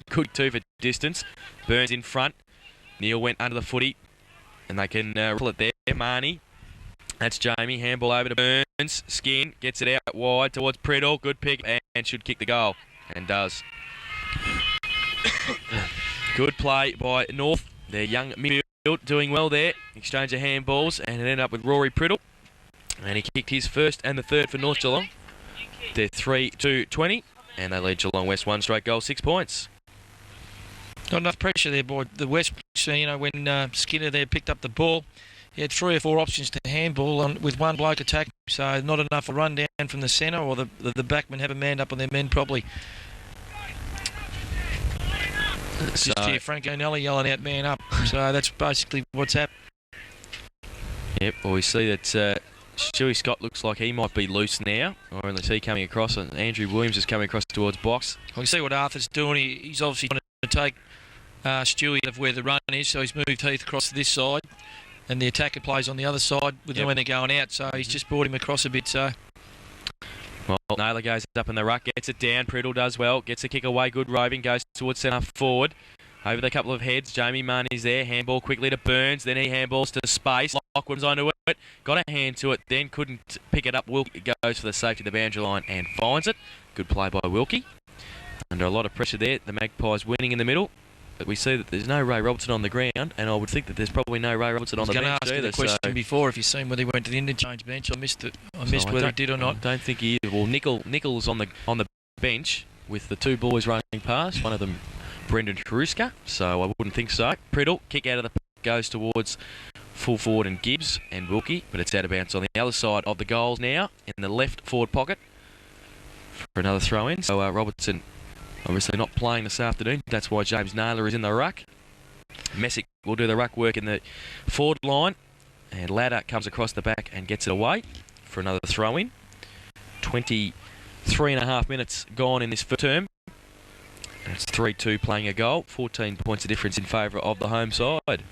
good two for distance. Burns in front. Neil went under the footy, and they can pull it there. Marnie. That's Jamie. Handball over to Burns. Skin gets it out wide towards Priddle. Good pick and should kick the goal. And does. Good play by North. Their young midfield doing well there. Exchange of handballs, and it ended up with Rory Priddle. And he kicked his first and the third for North Geelong. They're 3-20, and they lead Geelong West 1 straight goal, 6 points. Not enough pressure there, boy. The West, when Skinner there picked up the ball, he had 3 or 4 options to handball with one bloke attacking. So not enough a run down from the centre, or the backmen haven't manned up on their men properly. Just hear Frank O'Nelly yelling out, man up. So that's basically what's happened. Yep, well, we see that Stewie Scott looks like he might be loose now, or unless he's coming across, and Andrew Williams is coming across towards box. I can see what Arthur's doing. He's obviously trying to take Stewie out of where the run is, so he's moved Heath across to this side, and the attacker plays on the other side with them when they're going out, so he's just brought him across a bit. So. Well, Naylor goes up in the ruck, gets it down. Priddle does well, gets a kick away, good roving, goes towards centre forward. Over the couple of heads, Jamie Marnie's there. Handball quickly to Burns, then he handballs to space. Lockwood's onto it, got a hand to it, then couldn't pick it up. Wilkie goes for the safety of the boundary line and finds it. Good play by Wilkie. Under a lot of pressure there, the Magpies winning in the middle. But we see that there's no Ray Robertson on the ground, and I would think that there's probably no Ray Robertson on the bench either. I was going to ask you the question before if you've seen whether he went to the interchange bench. I missed it. I missed whether he did or not. I don't think he is. Well, Nichols on the bench with the 2 boys running past. One of them, Brendan Karuska. So I wouldn't think so. Priddle, kick out of the goes towards full forward and Gibbs and Wilkie, but it's out of bounds on the other side of the goals now in the left forward pocket for another throw in. So Robertson obviously not playing this afternoon. That's why James Naylor is in the ruck. Messick will do the ruck work in the forward line, and Ladder comes across the back and gets it away for another throw in. 23.5 minutes gone in this first term. It's 3-2 playing a goal. 14 points of difference in favour of the home side.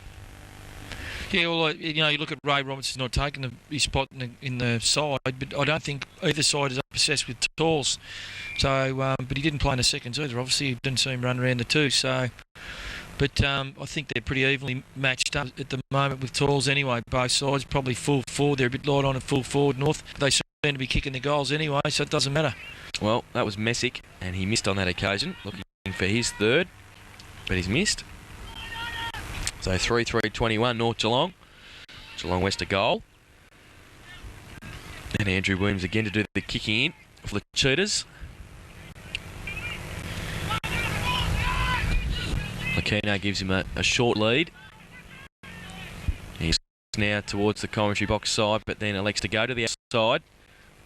Yeah, well, you look at Ray Robinson's not taking his spot in the side, but I don't think either side is obsessed with talls. So, but he didn't play in the seconds either. Obviously, he didn't see him run around the 2. So, but I think they're pretty evenly matched up at the moment with talls anyway. Both sides probably full forward. They're a bit light on at full forward North. They seem to be kicking the goals anyway, so it doesn't matter. Well, that was Messick, and he missed on that occasion, looking for his third, but he's missed. So 3-3-21 North Geelong. Geelong West a goal. And Andrew Williams again to do the kicking in for the Cheetahs. Aquino gives him a short lead. He's now towards the commentary box side, but then elects to go to the outside.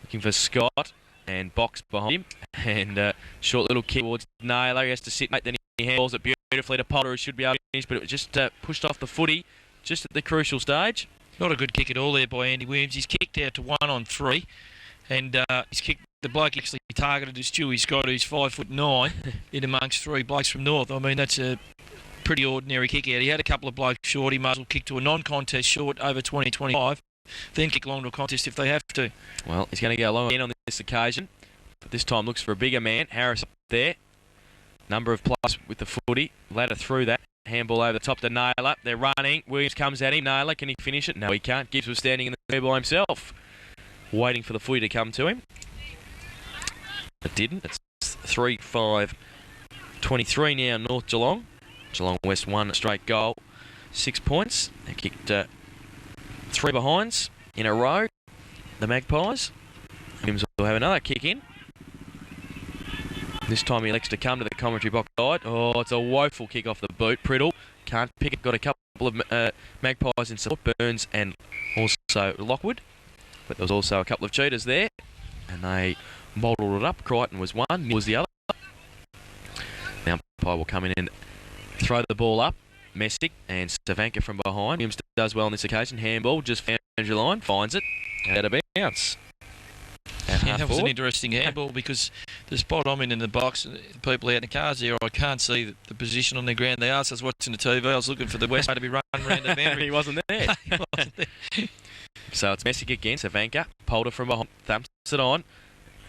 Looking for Scott, and box behind him. And short little kick towards Naylor. He has to sit, mate, then he handballs it beautifully to Potter, who should be able to finish, but it was just pushed off the footy just at the crucial stage. Not a good kick at all there by Andy Williams. He's kicked out to 1-on-3, and he's kicked. The bloke actually targeted is Stewie Scott, who's 5'9", in amongst 3 blokes from North. I mean, that's a pretty ordinary kick out. He had a couple of blokes short. He might as well kick to a non-contest short over 20-25, then kick long to a contest if they have to. Well, he's going to go long again on this occasion, but this time looks for a bigger man. Harris up there. Number of plus with the footy. Ladder through that. Handball over the top to Naylor. They're running. Williams comes at him. Naylor, can he finish it? No, he can't. Gibbs was standing in the square by himself, waiting for the footy to come to him. It didn't. It's 3-5-23 now, North Geelong. Geelong West 1 straight goal. 6 points. They kicked 3 behinds in a row. The Magpies. Williams will have another kick in. This time he elects to come to the commentary box side. Oh, it's a woeful kick off the boot. Priddle can't pick it. Got a couple of Magpies in support. Burns and also Lockwood. But there was also a couple of cheaters there. And they modelled it up. Crichton was one. Neil was the other. Now umpire will come in and throw the ball up. Messick and Savanka from behind. Williams does well on this occasion. Handball just found the line. Finds it. Out of bounds. Yeah, that was an interesting handball because the spot I'm in the box, the people out in the cars there, I can't see the position on the ground they are. So I was watching the TV. I was looking for the West to be running around the boundary. He wasn't there. He wasn't there. So it's Messick again. Savanka. Polder from behind. Thumps it on.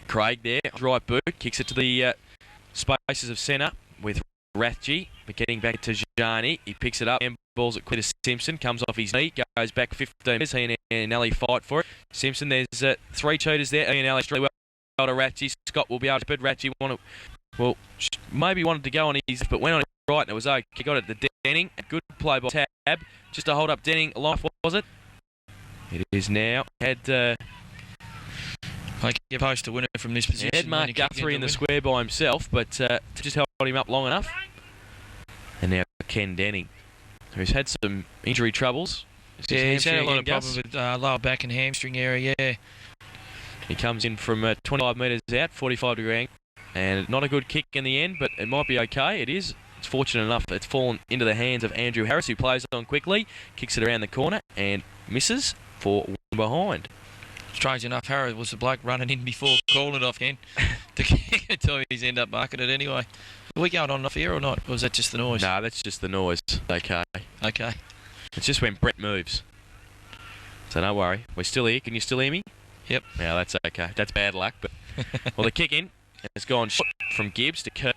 Craig there. Right boot. Kicks it to the spaces of centre with Rathje, but getting back to Jani. He picks it up and balls it quick to Simpson. Comes off his knee, goes back 15 metres. He and Nelly fight for it. Simpson, there's 3 cheaters there. He and Nelly straight well to Rathje. Scott will be able to put Rathje maybe wanted to go on his, but went on his right and it was okay. Got it to Denning. Good play by Tab. Just to hold up Denning. Life was it? It is now. Had I get post to winner from this position. Had Mark Guthrie in the square by himself, but just held him up long enough. And now Ken Denning, who's had some injury troubles. Yeah, he's had a lot of problems with lower back and hamstring area, yeah. He comes in from 25 metres out, 45-degree angle. And not a good kick in the end, but it might be okay. It is. It's fortunate enough that it's fallen into the hands of Andrew Harris, who plays it on quickly, kicks it around the corner, and misses for one behind. Strange enough, Harris was the bloke running in before calling it off, Ken. To kick it to his end up marking it anyway. Are we going on off here or not? Or was that just the noise? No, that's just the noise. Okay. Okay. It's just when Brett moves. So don't worry. We're still here. Can you still hear me? Yep. Yeah, that's okay. That's bad luck. But well, the kick in has gone short from Gibbs to Key.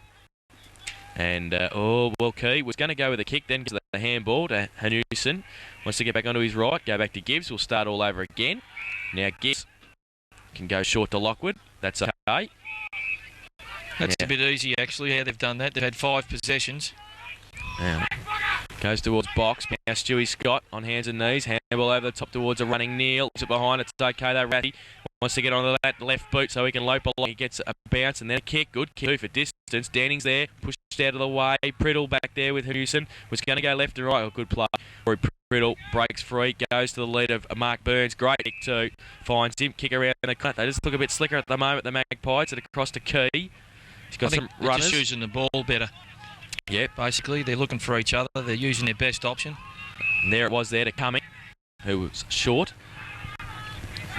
And, Key was going to go with the kick, then gives the handball to Hanussen. Wants to get back onto his right, go back to Gibbs. We'll start all over again. Now Gibbs can go short to Lockwood. That's okay. That's a bit easy, actually, how they've done that. They've had 5 possessions. Now, goes towards box. Now Stewie Scott on hands and knees. Handball over the top towards a running Neil. Looks it behind. It's okay, though. Ratty wants to get on that left boot so he can lope along. He gets a bounce and then a kick. Good kick for distance. Danning's there. Pushed out of the way. Priddle back there with Houston. Was going to go left and right. Oh, good play. Priddle breaks free. Goes to the lead of Mark Burns. Great kick too. Finds him. Kick around the cut. They just look a bit slicker at the moment, the Magpies. It's across to Key. He's got some runners. Just using the ball better. Yep. Basically, they're looking for each other. They're using their best option. And there it was there to Cumming, who was short.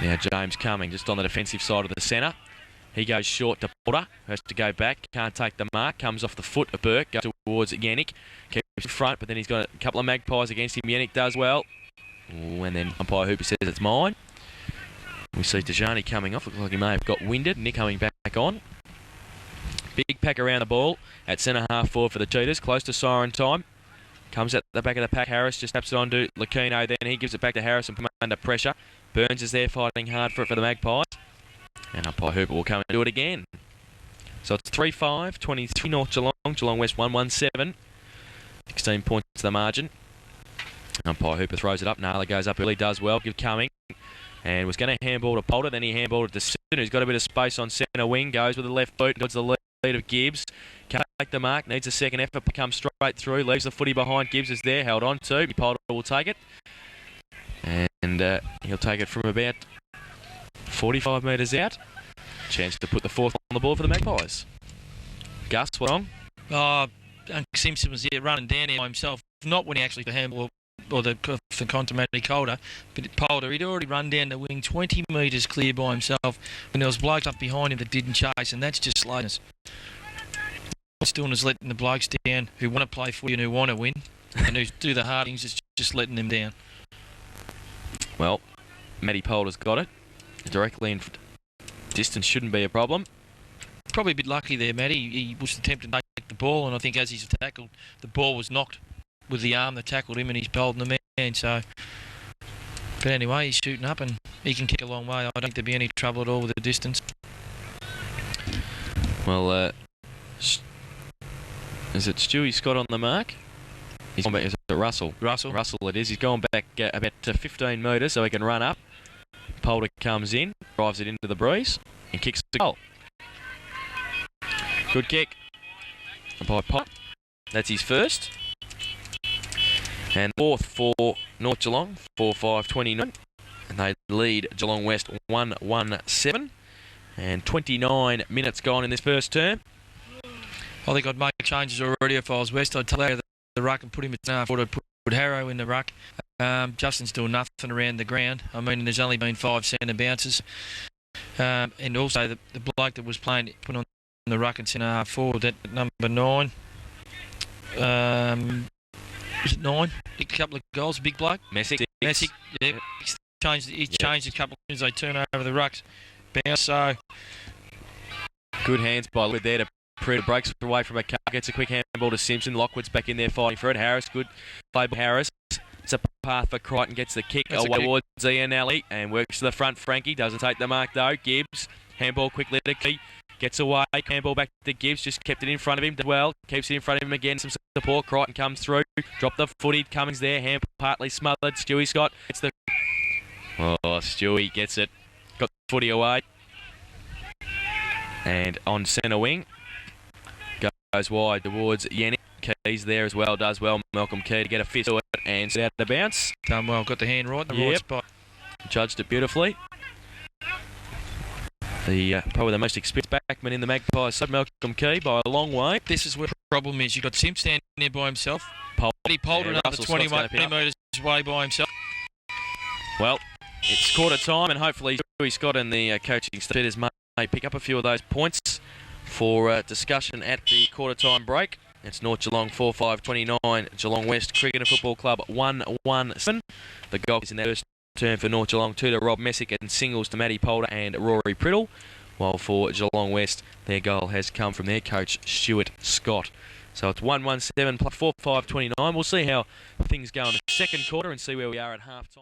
Now James Cumming just on the defensive side of the centre. He goes short to Porter, who has to go back, can't take the mark, comes off the foot of Burke, goes towards Yannick, keeps in front, but then he's got a couple of Magpies against him. Yannick does well. Ooh, and then umpire Hooper says it's mine. We see Dejani coming off, looks like he may have got winded. Nick coming back on. Big pack around the ball at centre half forward for the Cheetahs, close to siren time. Comes at the back of the pack. Harris just taps it on to Lucchino. Then he gives it back to Harris and put him under pressure. Burns is there fighting hard for it for the Magpies. And umpire Hooper will come and do it again. So it's 3-5, 23 North Geelong. Geelong West 1-1-7. 16 points to the margin. Umpire Hooper throws it up. Naylor goes up early, does well. Give Cumming. And was going to handball to Poulter. Then he handballed it to Simpson, who's got a bit of space on centre wing. Goes with the left boot towards the lead of Gibbs. Can't take the mark. Needs a second effort. Comes straight through. Leaves the footy behind. Gibbs is there. Held on to. Poulter will take it. And he'll take it from about 45 metres out. Chance to put the 4th on the board for the Magpies. Gus, what's wrong? Simpson was there running down there by himself. Not when he actually the handball or the contaminated Calder, but Poulter, he'd already run down the wing 20 metres clear by himself when there was blokes up behind him that didn't chase, and that's just slowness. What's doing is letting the blokes down who want to play footy and who want to win, and who do the hard things, is just letting them down. Well, Matty Poulter's got it. Directly in distance shouldn't be a problem. Probably a bit lucky there, Matty. He was attempting to take the ball, and I think as he's tackled, the ball was knocked with the arm that tackled him, and he's holding the man. So, but anyway, he's shooting up, and he can kick a long way. I don't think there'd be any trouble at all with the distance. Well, is it Stewie Scott on the mark? He's gone back. Is it Russell? Russell it is. He's gone back about 15 metres so he can run up. Poulter comes in, drives it into the breeze, and kicks the goal. Good kick by Pop. That's his first. And 4th for North Geelong, 4-5-29. And they lead Geelong West 1-1-7. And 29 minutes gone in this first term. I think I'd make changes already if I was West. I'd take out the ruck and put him at half. I'd put Harrow in the ruck. Justin's doing nothing around the ground. I mean, there's only been 5 centre bounces. And also the bloke that was playing, put on the ruck and centre half forward, that number 9. Was it 9? A couple of goals, big bloke. Messick, yeah. He changed a couple as they turn over the rucks. Bounce, so... Good hands by Lid there to Pritter breaks away from a car, gets a quick handball to Simpson. Lockwood's back in there fighting for it. Harris, good play by Harris. It's a path for Crichton, gets the kick away towards Ian Alley and works to the front. Frankie doesn't take the mark though. Gibbs, handball quickly to Key. Gets away, handball back to Gibbs, just kept it in front of him well, keeps it in front of him again, some support, Crichton comes through, drop the footy, Cummings there, hand partly smothered, Stewie Scott, it's the... Oh, Stewie gets it, got the footy away, and on centre wing, goes wide towards Yannick, Keys there as well, does well, Malcolm Key to get a fist to it, and out of bounce. Done well, got the hand right in the right spot. Judged it beautifully. Probably the most experienced backman in the Magpies side, Malcolm Key, by a long way. This is where the problem is. You've got Sim standing there by himself. He pulled another 21 metres away by himself. Well, it's quarter time, and hopefully Stewie Scott and the coaching staff may pick up a few of those points for discussion at the quarter time break. It's North Geelong 4-5-29, Geelong West Cricket and Football Club 1-1-7. The goal is in that first turn for North Geelong, 2 to Rob Messick and singles to Matty Polder and Rory Priddle, while for Geelong West their goal has come from their coach Stuart Scott. So it's 1-1-7 plus 4-5-29. We'll see how things go in the second quarter and see where we are at half time.